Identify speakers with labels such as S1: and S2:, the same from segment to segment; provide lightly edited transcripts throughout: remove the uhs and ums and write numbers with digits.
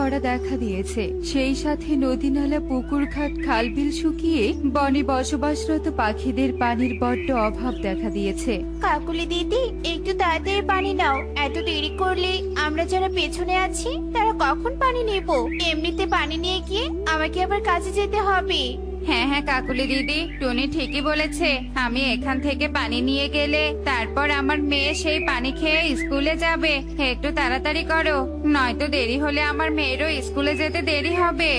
S1: খরা দেখা দিয়েছে। সেই সাথে নদী নালা পুকুর ঘাট খালবিল শুকিয়ে বনে বসবাসরত পাখিদের পানির বড্ড অভাব দেখা দিয়েছে।
S2: কাকুলি দিদি, একটু তাড়াতাড়ি পানি নাও। এত দেরি করলে আমরা যারা পেছনে আছি তারা কখন পানি নেব? এমনিতে পানি নিয়ে গিয়ে আমাকে আবার কাজে যেতে হবে।
S1: হ্যাঁ হ্যাঁ কাকুলি দিদি, টুনি ঠিকই বলেছে। আমি এখান থেকে পানি নিয়ে গেলে তারপর আমার মেয়ে সেই পানি খেয়ে স্কুলে যাবে। একটু তাড়াতাড়ি করো, নয়তো দেরি হলে আমার মেয়েরও স্কুলে যেতে দেরি হবে।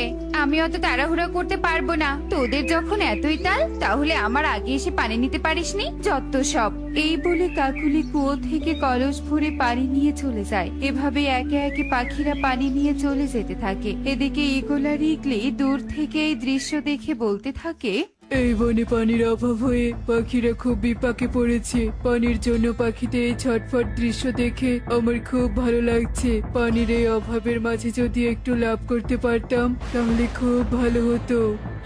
S1: আমি অত তাড়াহুড়ো করতে পারবো না। তোদের যখন এতই তাল, তাহলে আমার আগে এসে পানি নিতে পারিসনি? যত সব। এই বলে কাকুলি কুয়ো থেকে কলস ভরে পানি নিয়ে চলে যায়। এভাবে একে একে পাখিরা পানি নিয়ে চলে যেতে থাকে। এদিকে ঈগল আর ইগলি দূর থেকে এই দৃশ্য দেখে বলতে থাকে,
S3: এই বনে পানির অভাব হয়ে পাখিরা খুব বিপাকে পড়েছে। পানির জন্য পাখিদের এই ছটফট দৃশ্য দেখে আমার খুব ভালো লাগছে। পানির এই অভাবের মাঝে যদি একটু লাভ করতে পারতাম তাহলে খুব ভালো হতো।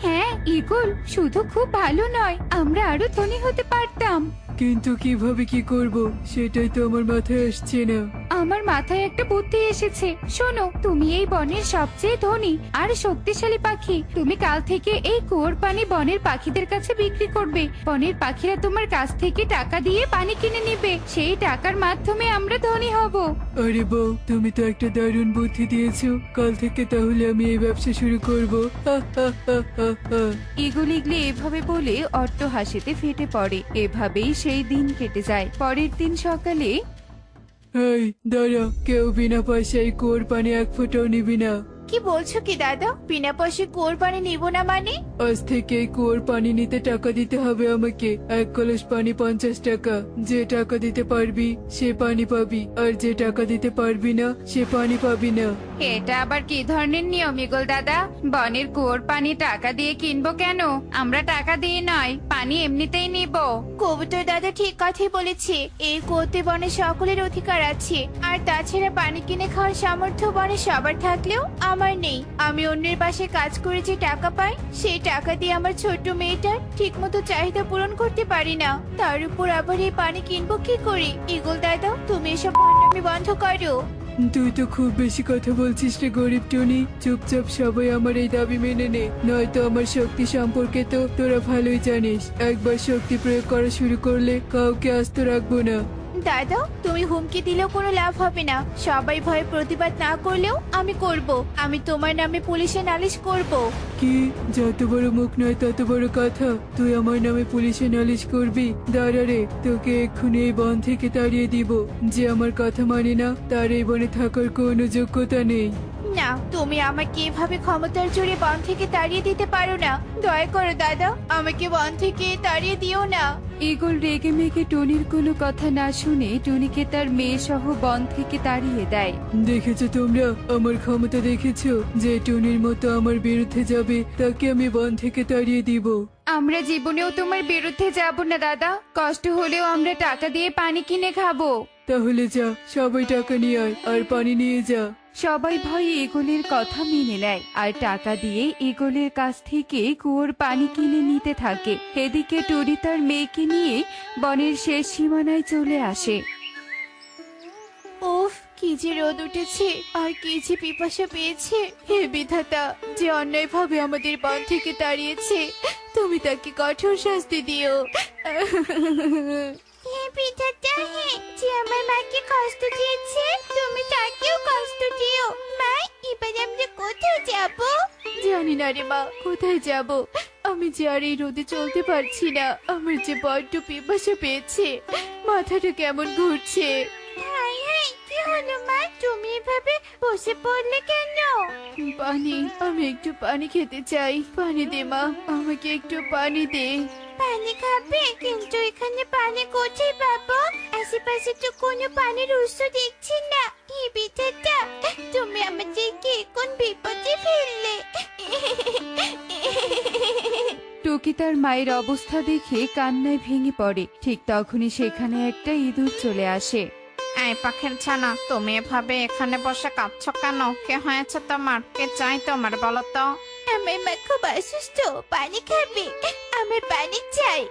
S1: হ্যাঁ ঈগল, শুধু খুব ভালো নয়, আমরা আরো ধনী হতে পারতাম।
S3: কিন্তু কিভাবে কি করব সেটাই তো আমার মাথায় আসছে না।
S1: আমার মাথায় একটা বুদ্ধি এসেছে। শোনো, তুমি এই বনের সবচেয়ে ধনী আর শক্তিশালী পাখি। তুমি কাল থেকে এই কুয়োর পানি বনের পাখিদের কাছে বিক্রি করবে। বনের পাখিরা তোমার কাছ থেকে টাকা দিয়ে পানি কিনে নেবে। সেই টাকার মাধ্যমে আমরা ধনী হব।
S3: আরে বউ, তুমি তো একটা দারুণ বুদ্ধি দিয়েছো। কাল থেকে তাহলে আমি এই ব্যবসা শুরু করব। হা হা হা হা হা।
S1: ঈগল ইগলি এভাবে বলে অট্ট হাসিতে ফেটে পড়ে। এভাবেই সেই দিন কেটে যায়। পরের দিন সকালে,
S3: এই দাঁড়া, কেউ বিনা পয়সায় কুয়োর পানি এক ফোঁটাও নিবি না।
S2: কি বলছো কি দাদা? বিনা পয়সায় কুয়োর পানি নিব না মানে?
S3: আজ থেকে এই কুয়োর পানি নিতে টাকা দিতে হবে আমাকে। এক কলস পানি 50 টাকা। যে টাকা দিতে পারবি সে পানি পাবি, আর যে টাকা দিতে পারবি না সে পানি পাবি না।
S1: এটা আবার কি ধরনের নিয়ম ঈগল দাদা? বনের কুয়োর পানি টাকা দিয়ে কিনবো কেন? আমরা টাকা দিয়ে নয়, পানি এমনিতেই নিব।
S2: কবুতর দাদা ঠিক কথাই বলেছে। এই কুয়োতে বনে সকলের অধিকার আছে। আর তাছাড়া পানি কিনে খাওয়ার সামর্থ্য বনে সবার থাকলেও আমার নেই। আমি অন্যের পাশে কাজ করে যে টাকা পাই, সেই টাকা দিয়ে আমার ছোট্ট মেয়েটার ঠিক মতো চাহিদা পূরণ করতে পারি না। তার উপর আবার এই পানি কিনবো কি করে? ঈগল দাদা, তুমি এসব ভণ্ডামি বন্ধ করো।
S3: তুই তো খুব বেশি কথা বলছিস রে গরিব টনি। চুপচাপ সবাই আমার এই দাবি মেনে নে, নয়তো আমার শক্তি সম্পর্কে তো তোরা ভালোই জানিস। একবার শক্তি প্রয়োগ করা শুরু করলে কাউকে আস্ত রাখবো না।
S2: দাদা, তুমি হুমকি দিলেও কোনো লাভ হবে না। সবাই ভয়ে প্রতিবাদ না করলেও আমি করব। আমি তোমার নামে পুলিশে নালিশ করব।
S3: কি? যত বড় মুখ নয় তত বড় কথা। তুই আমার নামে পুলিশে নালিশ করবি? দাঁড়া রে, তোকে এক্ষুনি এই বন থেকে তাড়িয়ে দিব। যে আমার কথা মানে না তার এই বনে থাকার কোনো যোগ্যতা নেই।
S2: না, তুমি আমাকে এভাবে ক্ষমতার জোরে বন থেকে তাড়িয়ে দিতে পারো না। দয়া করো দাদা, আমাকে বন থেকে তাড়িয়ে দিও না।
S1: ঈগল রেগে মেগে টনির কোনো কথা না শুনে টনিকে তার মেয়ে সহ বন থেকে তাড়িয়ে দেয়।
S3: দেখেছো তোমরা আমার ক্ষমতা? দেখেছো? যে টনির মতো আমার বিরুদ্ধে যাবে তাকে আমি বন থেকে তাড়িয়ে দিব।
S1: আমরা জীবনেও তোমার বিরুদ্ধে যাব না দাদা। কষ্ট হলেও আমরা টাকা দিয়ে পানি কিনে খাবো।
S3: তাহলে যা, সবাই টাকা নিয়ে আয় আর পানি নিয়ে যা।
S1: সবাই ভয়ে ঈগলের কথা মেনে নেয় আর টাকা দিয়ে ঈগলের কাছ থেকে কুয়োর পানি কিনে নিতে থাকে। এদিকে টনি তার মেয়েকে নিয়ে বনের শেষ সীমানায় চলে আসে।
S2: উফ, কি যে রোদ উঠেছে আর কি যে পিপাসা পেয়েছে। হে বিধাতা, যে অন্যায়ভাবে আমাদের বন থেকে তাড়িয়েছে, তুমি তাকে কঠোর শাস্তি দিও। হে বিধাতা, হে, যে আমার মাকে কষ্ট দিয়েছে, তুমি তাকেও কষ্ট দিও। মা, এবার আমরা কোথায় যাব? জানি না রে মা, কোথায় যাব? আমি যে আর এই রোদে চলতে পারছি না। আমার যে বড্ড পিপাসা পেয়েছে, মাথাটা কেমন ঘুরছে। হাই হাই, কি হলো মা? তুমি এভাবে বসে পড়লে কেন? পানি, আমি একটু পানি খেতে চাই। পানি দে মা, আমাকে একটু পানি দে। পানি খাবে? কিন্তু এখানে পানি কোথায় পাবো? আশেপাশে তো কোনো পানির উৎস দেখছি না। কি বিধাতা, তুমি আমাদেরকে কোন বিপদে ফেললে?
S1: টুকি তার মায়ের অবস্থা দেখে কান্নায় ভেঙে পড়ে। ঠিক তখনই সেখানে একটা ইঁদুর চলে আসে।
S4: এই পাখির ছানা, তুমি এভাবে এখানে বসে কাঁদছো কেন? কে হয়েছে তোমার? কে চাই তোমার বলো তো?
S2: আমার মা খুব অসুস্থ, পানি খাবে। আমার পানি চাই।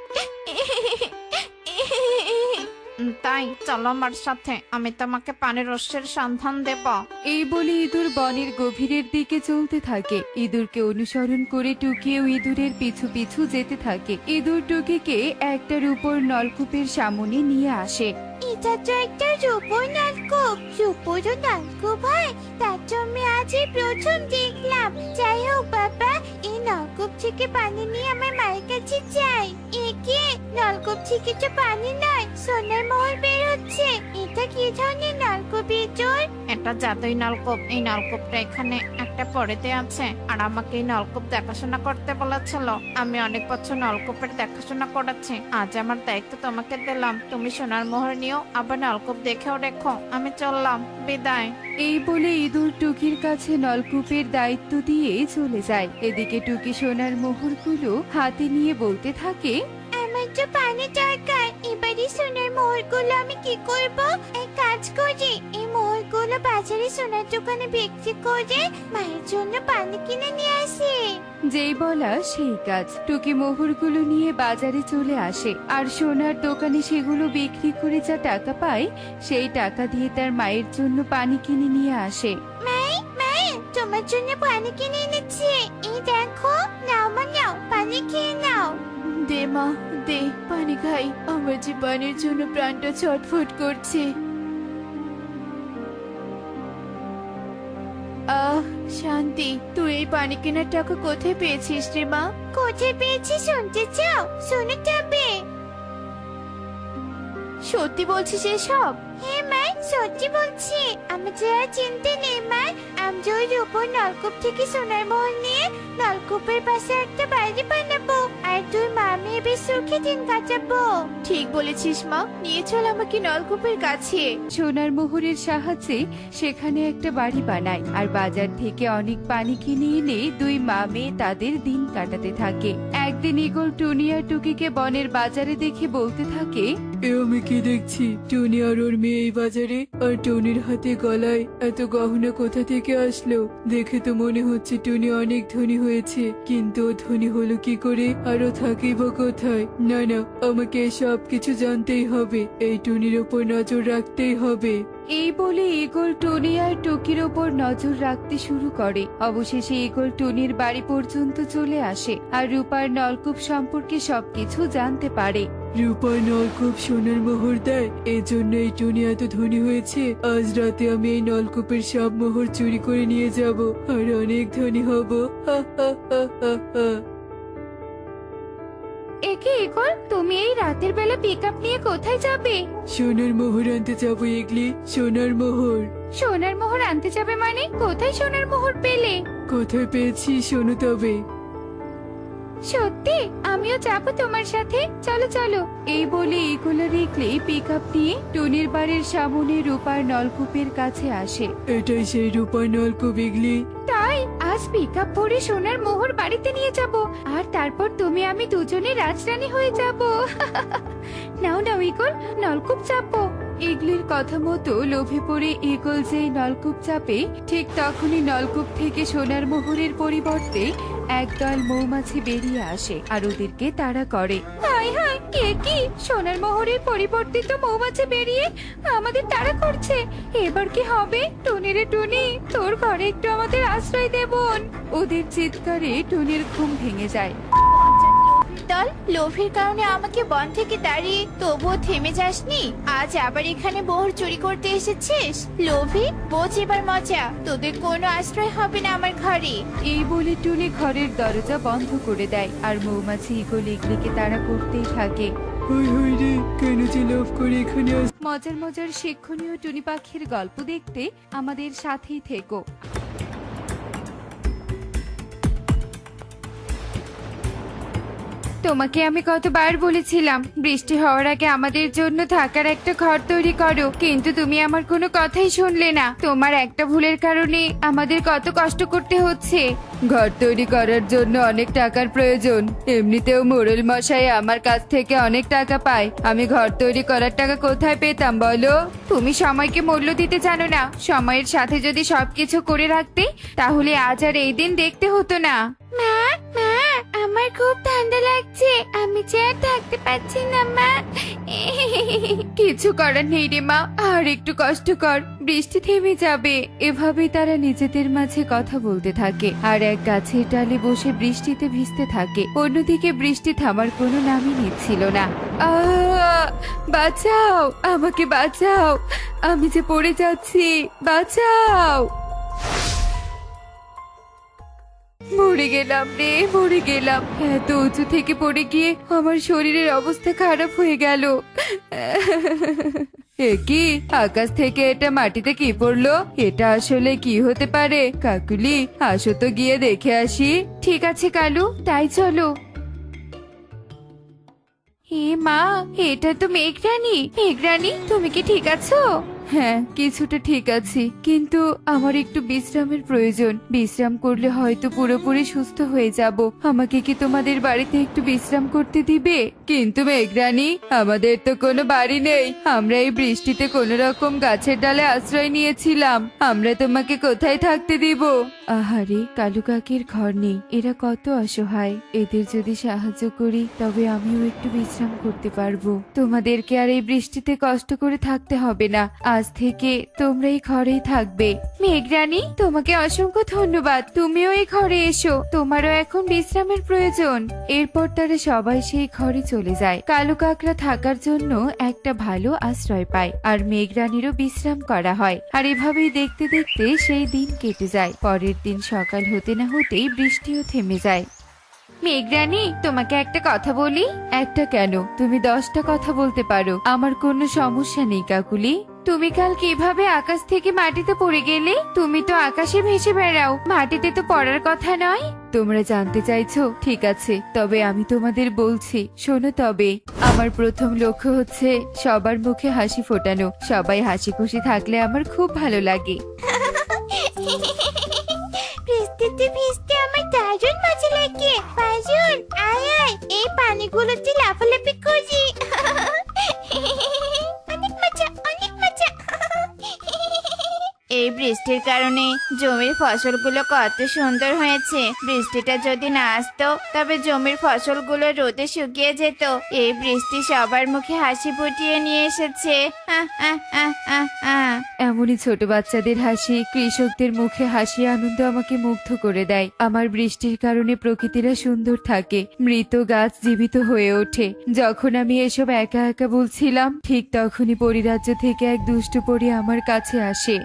S4: তাই চলো আমার সাথে, আমি তোমাকে পানির উৎসের সন্ধান দেব।
S3: এই বলে ইঁদুর বনের গভীরের দিকে চলতে থাকে। ইঁদুরকে অনুসরণ করে টুকিও ইঁদুরের পিছু পিছু যেতে থাকে। ইঁদুর টুকিকে একটা রূপোর নলকূপের সামনে নিয়ে আসে।
S2: এটা তো একটা রূপোর নলকূপ। রূপোরও নলকূপ হয়? তা তো আমি আজই প্রথম দেখলাম। যাই হোক বাবা, এই নলকূপ থেকে পানি নিয়ে আমার মায়ের কাছে যাই। একে নলকূপ থেকে তো পানি নয়, সোনার মোহর বের হচ্ছে। এটা কি ধরনের নলকূপ ইঁদুর?
S4: এটা জাদুই নলকূপ। এই নলকূপটা এখানে একটা পড়েতে আছে, আর আমাকে এই নলকূপ দেখাশোনা করতে বলেছিল। আমি অনেক বছর নলকূপের দেখাশোনা করেছি, আজ আমার দায়িত্ব তোমাকে দিলাম। তুমি সোনার মোহর নিও, আবার নলকূপ দেখেও রেখো। আমি চললাম, বিদায়।
S3: এই বলে ইঁদুর টুকির কাছে নলকূপের দায়িত্ব দিয়ে চলে যায়। এদিকে টুকি সোনার মোহরগুলো হাতে নিয়ে বলতে থাকে,
S2: আমার তো পানি দরকার। এবারে সোনার মোহরগুলো আমি কি করব? এক কাজ করি, এই মোহরগুলো বাজারে সোনার দোকানে বিক্রি করে মায়ের জন্য পানি কিনে নিয়ে আসি।
S3: যেই বলা সেই কাজ। টুকি মোহরগুলো নিয়ে বাজারে চলে আসে আর সোনার দোকানে সেগুলো বিক্রি করে যা টাকা পায় সেই টাকা দিয়ে তার মায়ের জন্য পানি কিনে নিয়ে আসে।
S2: মাই মাই, তোমার জন্য পানি কিনে এনেছি। এই দেখো, নাও মা, নাও, পানি খেয়ে নাও।
S3: দে মা, দে, পানি খাই। আমার যে পানির জন্য প্রাণটা ছটফট করছে। আহ, শান্তি, তুই এই পানি কেনার টাকা কোথায় পেয়েছিস রে মা?
S2: কোথায় পেয়েছি শুনতে চাও? শোনো তবে।
S3: সত্যি বলছিস এসব?
S2: হ্যাঁ মা, সত্যি বলছি। আমি যারা চিনতে নেই মা, আমি ওই রূপোর নলকূপ থেকে সোনার মোহর নিয়ে নলকূপের পাশে একটা বাড়ি বানাবো, আর তুই মামি বেশ সুখে দিন কাটাবো।
S3: ঠিক বলেছিস মা, নিয়ে চল আমাকে নলকূপের কাছে। সোনার মোহরের সাহায্যে সেখানে একটা বাড়ি বানায় আর বাজার থেকে অনেক পানি কিনে এনে দুই মা মেয়ে তাদের দিন কাটাতে থাকে। একদিন ঈগল টুনি আর টুকিকে বনের বাজারে দেখে বলতে থাকে, এ আমি কি দেখছি? টুনি আর ওর মেয়ে এই বাজারে, আর টুনির হাতে গলায় এত গহনা কোথা থেকে আসলো? দেখে তো মনে হচ্ছে টুনি অনেক ধনী হয়েছে, কিন্তু ও ধনী হলো কি করে, আর ও থাকেই বা কোথায়? না না, আমাকে সব কিছু জানতেই হবে, এই টুনির ওপর নজর রাখতেই হবে। এই বলে ঈগল টুনি আর টুকির ওপর নজর রাখতে শুরু করে। অবশেষে ঈগল টুনির বাড়ি পর্যন্ত চলে আসে আর রূপার নলকূপ সম্পর্কে সবকিছু জানতে পারে। রূপার নলকূপ সোনার মোহর দেয়, এজন্য এই টুনি এত ধনী হয়েছে। আজ রাতে আমি এই নলকূপের সব মোহর চুরি করে নিয়ে যাব আর অনেক ধনী হব। হা হা হা হা হা।
S2: একে ঈগল, তুমি এই রাতের বেলা পিকআপ নিয়ে কোথায় যাবে?
S3: সোনার মোহর আনতে যাবো ইগলি, সোনার মোহর।
S2: সোনার মোহর আনতে যাবে মানে? কোথায় সোনার মোহর পেলে?
S3: কোথায় পেয়েছি শোনো তবে।
S2: সত্যি? আমিও যাবো তোমার সাথে, চলো চলো।
S3: এই বলে ঈগল আর ইগলি পিকআপ নিয়ে টুনির বাড়ির সামনে রূপার নলকূপের কাছে আসে। এটাই সেই রূপার নলকূপ ইগলি।
S2: তাই আজ পিকআপ ভরে সোনার মোহর বাড়িতে নিয়ে যাব, আর তারপর তুমি আমি দুজনে রাজরানী হয়ে যাব। নাও নাও ঈগল, নলকূপ চাপো।
S3: ইগলির কথা মতো লোভে পড়ে ঈগল যেই নলকূপ চাপে, ঠিক তখনই নলকূপ থেকে সোনার মোহরের পরিবর্তে একদল মৌমাছি বেরিয়ে আসে আর ওদেরকে তাড়া করে।
S2: হায় হায়, কে কি? সোনার মোহরের পরিবর্তে তো মৌমাছি বেরিয়ে আমাদের তাড়া করছে। এবার কি হবে? টুনি রে টুনি, তোর ঘরে একটু আমাদের আশ্রয় দেবন।
S3: ওদের চিৎকারে টুনির ঘুম ভেঙে যায়।
S2: দল, লোভের কারণে আমাকে বন থেকে তাড়িয়ে তবুও থেমে যাসনি। আজ আবার এখানে মোহর চুরি করতে এসেছিস। লোভী, বোঝ এবার মজা। তোদের কোনো আশ্রয় হবে না আমার ঘরে।
S3: এই বলে টুনি ঘরের দরজা বন্ধ করে দেয় আর মৌমাছি ঈগল ইগলিকে তাড়া করতেই থাকে। কেন যে লোভ করে এখানে মজার মজার শিক্ষণীয় টুনি পাখির গল্প দেখতে আমাদের সাথেই থেকো।
S1: তোমাকে আমি কতবার বলেছিলাম বৃষ্টি হওয়ার আগে আমাদের জন্য থাকার একটা ঘর তৈরি করো, কিন্তু তুমি আমার কোনো কথাই শুনলে না। তোমার একটা ভুলের কারণে আমাদের কত কষ্ট করতে হচ্ছে।
S3: ঘর তৈরি করার জন্য অনেক টাকার প্রয়োজন, এমনিতেও মোড়ল মশাই আমার কাছ থেকে অনেক টাকা পায়, আমি ঘর তৈরি করার টাকা কোথায় পেতাম বলো?
S1: তুমি সময়কে মূল্য দিতে জানো না। সময়ের সাথে যদি সবকিছু করে রাখতে তাহলে আজ আর এই দিন দেখতে হতো না।
S2: মা মা, আমার খুব ঠান্ডা লাগছে, আমি যে আর থাকতে পারছি না মা।
S5: কিছু করার নেই রে মা, আর একটু কষ্ট কর, বৃষ্টি থেমে যাবে। এভাবেই তারা নিজেদের মাঝে কথা বলতে থাকে আর এক গাছের ডালে বসে বৃষ্টিতে ভিজতে থাকে। অন্যদিকে বৃষ্টি থামার কোনো নামই নিচ্ছিল না। বাঁচাও, আমাকে বাঁচাও, আমি যে পড়ে যাচ্ছি, বাঁচাও। মরে গেলাম রে, মরে গেলাম। এত উঁচু থেকে পড়ে গিয়ে আমার শরীরের অবস্থা খারাপ হয়ে গেল। এ কি, আকাশ থেকে এটা মাটিতে কি পড়লো? এটা আসলে কি হতে পারে? কাকুলি, আসো তো গিয়ে দেখে আসি।
S2: ঠিক আছে কালু, তাই চলো। হে মা, এটা তো মেঘরানী। মেঘরানী, তুমি কি ঠিক আছো?
S5: হ্যাঁ, কিছুটা ঠিক আছি, কিন্তু আমার একটু বিশ্রামের প্রয়োজন। বিশ্রাম করলে হয়তো পুরোপুরি সুস্থ হয়ে যাব। আমাকে কি তোমাদের বাড়িতে একটু বিশ্রাম করতে দিবে? কিন্তু মেঘরানী, আমাদের তো কোনো বাড়ি নেই। আমরা এই বৃষ্টিতে কোনো রকম গাছের ডালে আশ্রয় নিয়েছিলাম। আমরা তোমাকে কোথায় থাকতে দিব? আহারে, কালু কাকির ঘর নেই। এরা কত অসহায়। এদের যদি সাহায্য করি তবে আমিও একটু বিশ্রাম করতে পারবো। তোমাদেরকে আর এই বৃষ্টিতে কষ্ট করে থাকতে হবে না। আজ থেকে তোমরা এই ঘরেই থাকবে।
S2: মেঘরানী, তোমাকে অসংখ্য ধন্যবাদ। তুমিও এই ঘরে এসো, তোমারও এখন বিশ্রামের প্রয়োজন।
S5: এরপর তারা সবাই সেই ঘরে চলে যায়। কালু কাকড়া থাকার জন্য একটা ভালো আশ্রয় পায় আর মেঘরানীরও বিশ্রাম করা হয়। আর এভাবেই দেখতে দেখতে সেই দিন কেটে যায়। পরের দিন সকাল হতে না হতেই বৃষ্টিও থেমে যায়।
S2: মেঘরানী, তোমাকে একটা কথা বলি।
S5: একটা কেন, তুমি 10টা কথা বলতে পারো, আমার কোনো সমস্যা নেই কাকুলি।
S2: তুমি কাল কিভাবে আকাশ থেকে মাটিতে পড়ে গেলে? তুমি তো আকাশে ভেসে বেড়াও, মাটিতে তো পড়ার কথা নয়।
S5: তোমরা জানতে চাইছো? ঠিক আছে, তবে আমি তোমাদের বলছি, শোনো তবে। আমার প্রথম লক্ষ্য হচ্ছে সবার মুখে হাসি ফোটানো। সবাই হাসি খুশি থাকলে আমার খুব ভালো লাগে।
S2: বৃষ্টিতে ভিজতে আমার দারুণ মজা লাগে। বাজুন, আয় আয়, এই পানিগুলোতে লাফালাফি করি। অনেক মজা, অনেক মজা।
S4: এই বৃষ্টির কারণে জমির ফসলগুলো কত সুন্দর হয়েছে। বৃষ্টিটা যদি না আসতো তবে জমির ফসলগুলো রোদে শুকিয়ে যেত। এই বৃষ্টি সবার মুখে হাসি ফুটিয়ে নিয়ে এসেছে। আহ, আহ, আহ, আহ, আহ।
S5: এমনই ছোট বাচ্চাদের হাসি, কৃষকদের মুখে হাসি, আনন্দ আমাকে মুগ্ধ করে দেয়। আমার বৃষ্টির কারণে প্রকৃতিরা সুন্দর থাকে, মৃত গাছ জীবিত হয়ে ওঠে। যখন আমি এসব একা একা বলছিলাম, ঠিক তখনই পরিরাজ্য থেকে এক দুষ্টু পরী আমার কাছে আসে।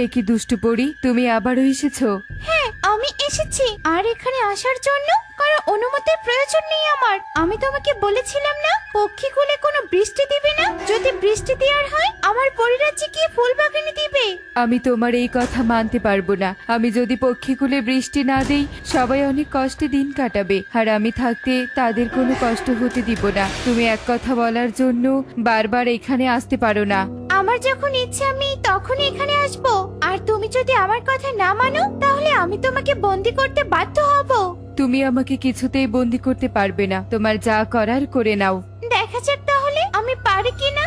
S5: এ কি দুষ্টু পরী, তুমি আবারও এসেছো?
S2: হ্যাঁ, আমি এসেছি। আর এখানে আসার জন্য কারো অনুমতির প্রয়োজন নেই আমার। আমি তোমাকে বলেছিলাম না, পক্ষীকুলে কোনো বৃষ্টি দিবে না। যদি বৃষ্টি দেওয়ার হয়, আমার পরিরাজ্যে গিয়ে ফুল বাগানে দিবে।
S5: আমি তোমার এই কথা মানতে পারবো না। আমি যদি পক্ষীকুলে বৃষ্টি না দেই, সবাই অনেক কষ্টে দিন কাটাবে, আর আমি থাকতে তাদের কোনো কষ্ট হতে দিব না। তুমি এক কথা বলার জন্য বারবার এখানে আসতে পারো না।
S2: আমার যখন ইচ্ছে আমি তখনই এখানে আসবো। আর তুমি যদি আমার কথা না মানো, তাহলে আমি তোমাকে বন্দি করতে বাধ্য হব।
S5: তুমি আমাকে কিছুতেই বন্দি করতে পারবে না। তোমার যা করার করে নাও।
S2: দেখা যাক তাহলে আমি পারি কিনা।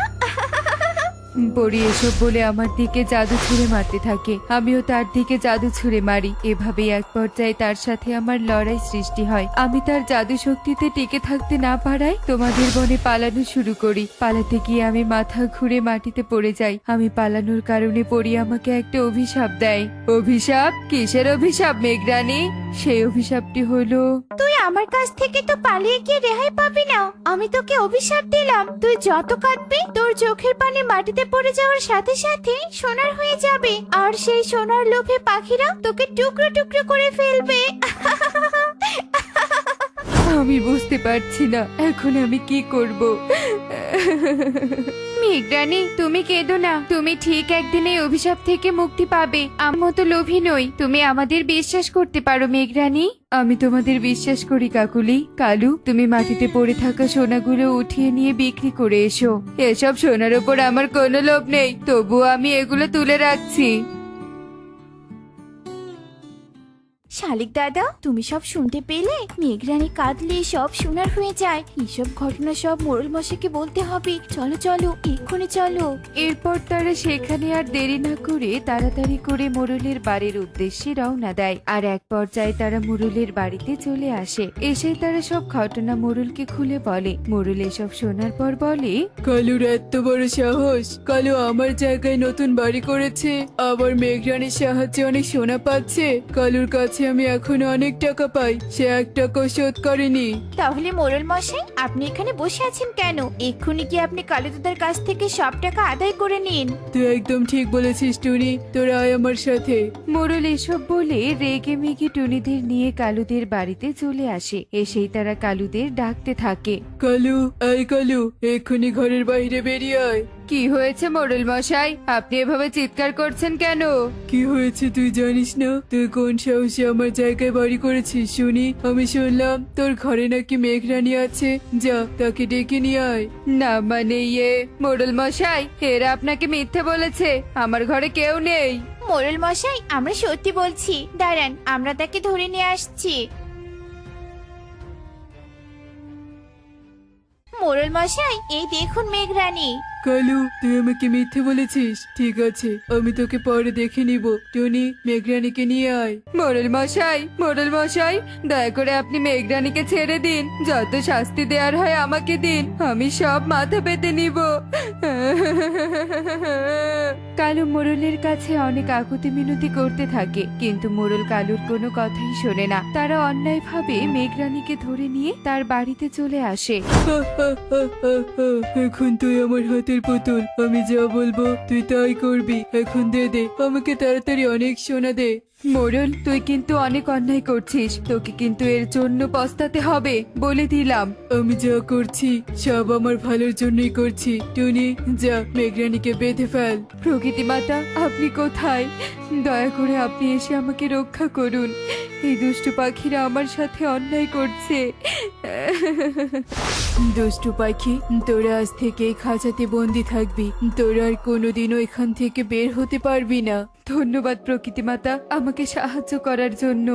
S5: পরি এসব বলে আমার দিকে জাদু ছুঁড়ে মারতে থাকে। আমিও তার দিকে জাদু ছুঁড়ে মারি। এভাবেই এক পর্যায়ে তার সাথে আমার লড়াই সৃষ্টি হয়। আমি তার জাদু শক্তিতে টিকে থাকতে না পারায় তোমাদের বনে পালানো শুরু করি। পালাতে গিয়ে আমি মাথা ঘুরে মাটিতে পড়ে যাই। আমি পালানোর কারণে পরি আমাকে একটা অভিশাপ দেয়। অভিশাপ? কিসের অভিশাপ মেঘরানী? সেই অভিশাপটি হলো,
S2: তুই আমার কাছ থেকে তো পালিয়ে গিয়ে রেহাই পাবি না। আমি তোকে অভিশাপ দিলাম, তুই যত কাঁদবি তোর চোখের পানি মাটিতে পড়ে যাওয়ার সাথে সাথে সোনার হয়ে যাবে। আর সেই সোনার লোভে পাখিরা তোকে টুকরো টুকরো করে ফেলবে।
S5: আমি বুঝতে পারছি না এখন আমি কি করব।
S2: মেঘরানী, তুমি কেঁদো না। তুমি ঠিক একদিন এই অভিশাপ থেকে মুক্তি পাবে। আমার মতো লোভী নই, তুমি আমাদের বিশ্বাস করতে পারো মেঘরানী।
S5: আমি তোমাদের বিশ্বাস করি কাকুলি। কালু, তুমি মাটিতে পড়ে থাকা সোনাগুলো উঠিয়ে নিয়ে বিক্রি করে এসো। এসব সোনার উপর আমার কোনো লোভ নেই, তবুও আমি এগুলো তুলে রাখছি।
S2: শালিক দাদা, তুমি সব শুনতে পেলে? মেঘরানী কাঁদলে সব শোনার হয়ে যায়। এসব ঘটনা সব মোড়ল মশাইকে বলতে হবে। চলো চলো, এক্ষুনি চলো।
S5: এরপর তারা সেখানে আর দেরি না করে তাড়াতাড়ি করে মোড়লের বাড়ির উদ্দেশ্যে রওনা দেয়। আর এক পর্যায়ে তারা মোড়লের বাড়িতে চলে আসে। এসে তারা সব ঘটনা মোড়লকে খুলে বলে। মোড়ল এসব শোনার পর বলে,
S3: কালুর এত বড় সাহস! কালু আমার জায়গায় নতুন বাড়ি করেছে, আবার মেঘরানীর সাহায্যে অনেক সোনা পাচ্ছে। কালুর কাছে আমি এখনো অনেক টাকা পাই, সে 1 টাকাও শোধ করেনি।
S2: তাহলে মোড়ল মশাই, আপনি এখানে বসে আছেন কেন? এক্ষুনি কি আপনি কালু দাদার কাছ থেকে সব টাকা আদায় করে নিন।
S3: তুই একদম ঠিক বলেছিস টুনি, তোরা আয় আমার সাথে।
S5: মোড়ল এসব বলে রেগে মেগে টুনিদের নিয়ে কালুদের বাড়িতে চলে আসে। এসেই তারা কালুদের ডাকতে থাকে।
S3: কালু, আয় কালু, এক্ষুনি ঘরের বাইরে বেরিয়ে আয়।
S5: কি হয়েছে মোড়ল মশাই, আপনি এভাবে চিৎকার করছেন কেন?
S3: কি হয়েছে তুই জানিস না? তুই কোন সাহসে আমার জায়গায় বাড়ি করেছিস শুনি? আমি শুনলাম তোর ঘরে নাকি মেঘরানী আছে, যা তাকে ডেকে নিয়ে আয়।
S5: না মানে মোড়ল মশাই, এরা আপনাকে মিথ্যে বলেছে, আমার ঘরে কেউ নেই।
S2: মোড়ল মশাই, আমরা সত্যি বলছি, দাঁড়ান, আমরা তাকে ধরে নিয়ে আসছি। মোড়ল মশাই, এই দেখুন মেঘরানী।
S3: কালু, তুই আমাকে মিথ্যে বলেছিস। ঠিক আছে, আমি তোকে পরে দেখে নিব। টনি, মেঘরানীকে নিয়ে আয়।
S5: মোড়ল মশাই, দয়া করে আপনি মেঘরানীকে ছেড়ে দিন। যত শাস্তি দেওয়ার হয় আমাকে দিন, আমি সব মাথা পেতে নিব। কালু মোড়লের কাছে অনেক আকুতি মিনতি করতে থাকে, কিন্তু মোড়ল কালুর কোনো কথাই শোনে না। তারা অন্যায়ভাবে মেঘরানীকে ধরে নিয়ে তার বাড়িতে চলে আসে।
S3: এখন তুই আমার হাতের পুতুল, আমি যা বলবো তুই তাই করবি। এখন দে দে আমাকে তাড়াতাড়ি অনেক সোনা দে।
S5: মোড়ল, তুই কিন্তু অনেক অন্যায় করছিস, তোকে কিন্তু এর জন্য পস্তাতে হবে, বলে দিলাম।
S3: আমি যা করছি সব আমার ভালোর জন্যই করছি। টুনি, যা মেঘরানীকে বেঁধে ফেল।
S5: প্রকৃতি মাতা, আপনি কোথায়? দয়া করে আপনি এসে আমাকে রক্ষা করুন। এই দুষ্টু পাখিরা আমার সাথে অন্যায় করছে।
S3: দুষ্টু পাখি, তোরা আজ থেকে এই খাঁচাতে বন্দি থাকবি। তোরা আর কোনোদিনও এখান থেকে বের হতে পারবি না।
S5: ধন্যবাদ প্রকৃতি মাতা, আমাকে সাহায্য করার জন্য।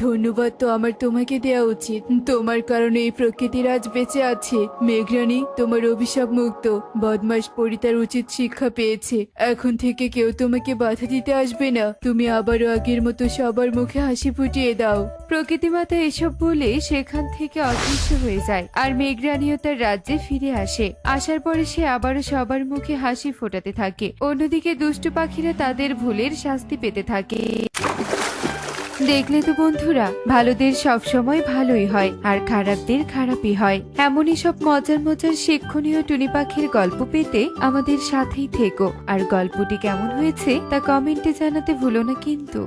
S3: ধন্যবাদ তো আমার তোমাকে দেওয়া উচিত। তোমার কারণে এই প্রকৃতির আজ বেঁচে আছে। মেঘরানী, তোমার অভিশাপ মুক্ত। বদমাশ পরি তার উচিত শিক্ষা পেয়েছে। এখন থেকে কেউ তোমাকে বাধা দিতে আসবে না। তুমি আবারও আগের মতো সবার মুখে হাসি ফুটিয়ে দাও।
S5: প্রকৃতি মাতা এসব বলে সেখান থেকে অদৃশ্য হয়ে যায়। আর মেঘরানীও তার রাজ্যে ফিরে আসে। আসার পরে সে আবারও সবার মুখে হাসি ফোটাতে থাকে। অন্যদিকে দুষ্টু পাখিরা তাদের ভুলের শাস্তি পেতে থাকে। দেখলে তো বন্ধুরা, ভালোদের সব সময় ভালোই হয় আর খারাপদের খারাপই হয়। এমনই সব মজার মজার শিক্ষণীয় টুনি পাখির গল্প পেতে আমাদের সাথেই থেকো। আর গল্পটি কেমন হয়েছে তা কমেন্টে জানাতে ভুলো না কিন্তু।